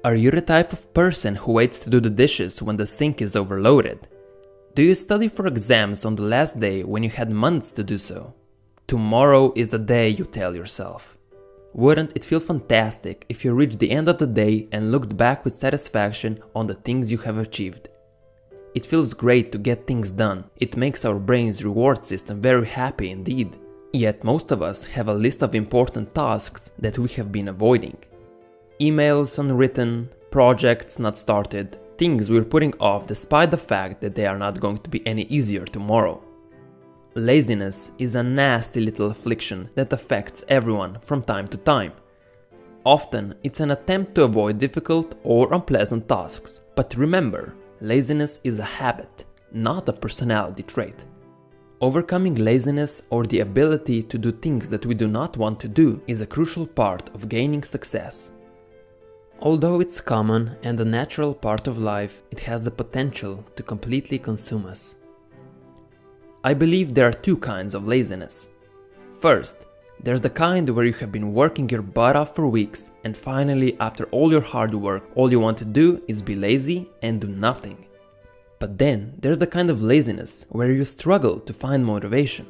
Are you the type of person who waits to do the dishes when the sink is overloaded? Do you study for exams on the last day when you had months to do so? Tomorrow is the day, you tell yourself. Wouldn't it feel fantastic if you reached the end of the day and looked back with satisfaction on the things you have achieved? It feels great to get things done. It makes our brain's reward system very happy indeed. Yet most of us have a list of important tasks that we have been avoiding. Emails unwritten, projects not started, things we're putting off despite the fact that they are not going to be any easier tomorrow. Laziness is a nasty little affliction that affects everyone from time to time. Often, it's an attempt to avoid difficult or unpleasant tasks. But remember, laziness is a habit, not a personality trait. Overcoming laziness or the ability to do things that we do not want to do is a crucial part of gaining success. Although it's common and a natural part of life, it has the potential to completely consume us. I believe there are two kinds of laziness. First, there's the kind where you have been working your butt off for weeks and finally, after all your hard work, all you want to do is be lazy and do nothing. But then, there's the kind of laziness where you struggle to find motivation.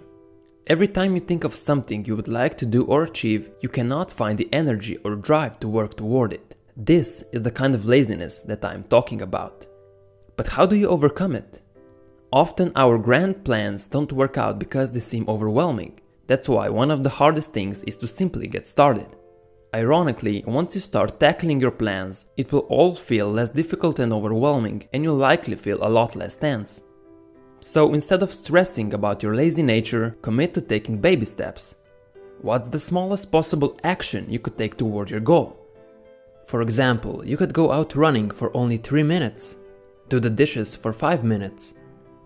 Every time you think of something you would like to do or achieve, you cannot find the energy or drive to work toward it. This is the kind of laziness that I'm talking about. But how do you overcome it? Often our grand plans don't work out because they seem overwhelming. That's why one of the hardest things is to simply get started. Ironically, once you start tackling your plans, it will all feel less difficult and overwhelming, and you'll likely feel a lot less tense. So instead of stressing about your lazy nature, commit to taking baby steps. What's the smallest possible action you could take toward your goal? For example, you could go out running for only 3 minutes, do the dishes for 5 minutes,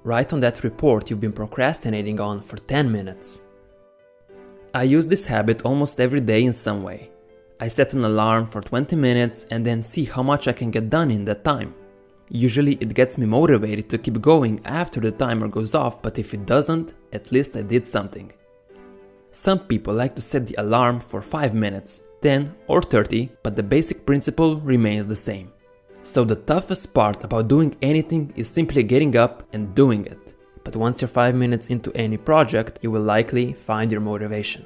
write on that report you've been procrastinating on for 10 minutes. I use this habit almost every day in some way. I set an alarm for 20 minutes and then see how much I can get done in that time. Usually it gets me motivated to keep going after the timer goes off, but if it doesn't, at least I did something. Some people like to set the alarm for 5 minutes, 10 or 30, but the basic principle remains the same. So the toughest part about doing anything is simply getting up and doing it. But once you're 5 minutes into any project, you will likely find your motivation.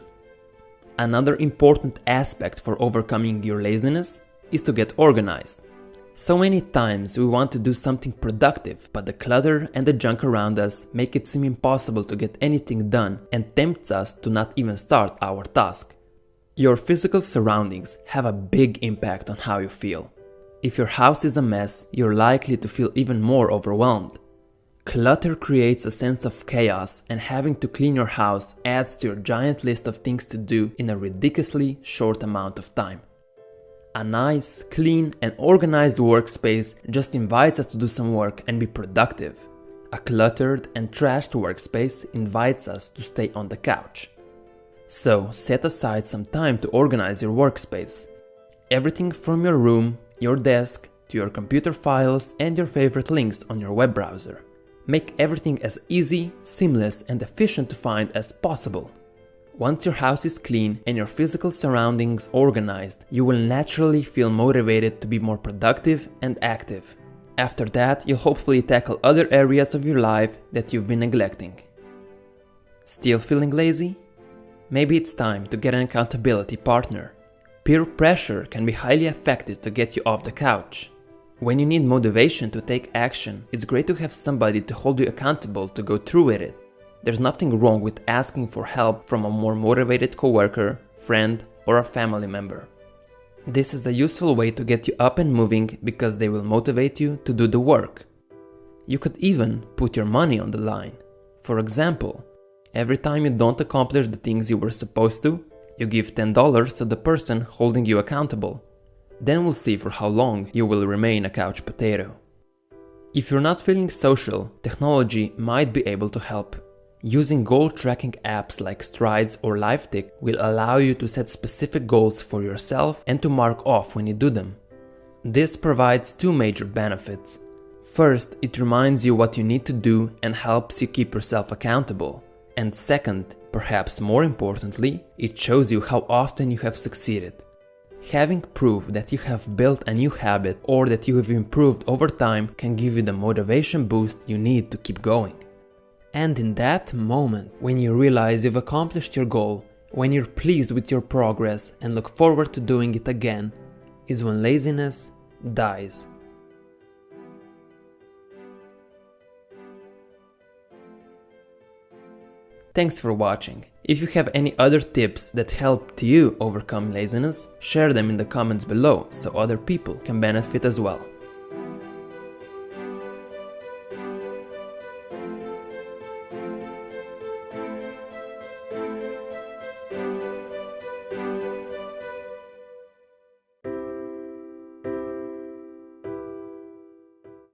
Another important aspect for overcoming your laziness is to get organized. So many times we want to do something productive, but the clutter and the junk around us make it seem impossible to get anything done and tempts us to not even start our task. Your physical surroundings have a big impact on how you feel. If your house is a mess, you're likely to feel even more overwhelmed. Clutter creates a sense of chaos, and having to clean your house adds to your giant list of things to do in a ridiculously short amount of time. A nice, clean, and organized workspace just invites us to do some work and be productive. A cluttered and trashed workspace invites us to stay on the couch. So, set aside some time to organize your workspace. Everything from your room, your desk, to your computer files and your favorite links on your web browser. Make everything as easy, seamless, and efficient to find as possible. Once your house is clean and your physical surroundings organized, you will naturally feel motivated to be more productive and active. After that, you'll hopefully tackle other areas of your life that you've been neglecting. Still feeling lazy? Maybe it's time to get an accountability partner. Peer pressure can be highly effective to get you off the couch. When you need motivation to take action, it's great to have somebody to hold you accountable to go through with it. There's nothing wrong with asking for help from a more motivated coworker, friend, or a family member. This is a useful way to get you up and moving because they will motivate you to do the work. You could even put your money on the line. For example, every time you don't accomplish the things you were supposed to, you give $10 to the person holding you accountable. Then we'll see for how long you will remain a couch potato. If you're not feeling social, technology might be able to help. Using goal tracking apps like Strides or LifeTick will allow you to set specific goals for yourself and to mark off when you do them. This provides two major benefits. First, it reminds you what you need to do and helps you keep yourself accountable. And second, perhaps more importantly, it shows you how often you have succeeded. Having proof that you have built a new habit or that you have improved over time can give you the motivation boost you need to keep going. And in that moment, when you realize you've accomplished your goal, when you're pleased with your progress and look forward to doing it again, is when laziness dies. Thanks for watching. If you have any other tips that helped you overcome laziness, share them in the comments below so other people can benefit as well.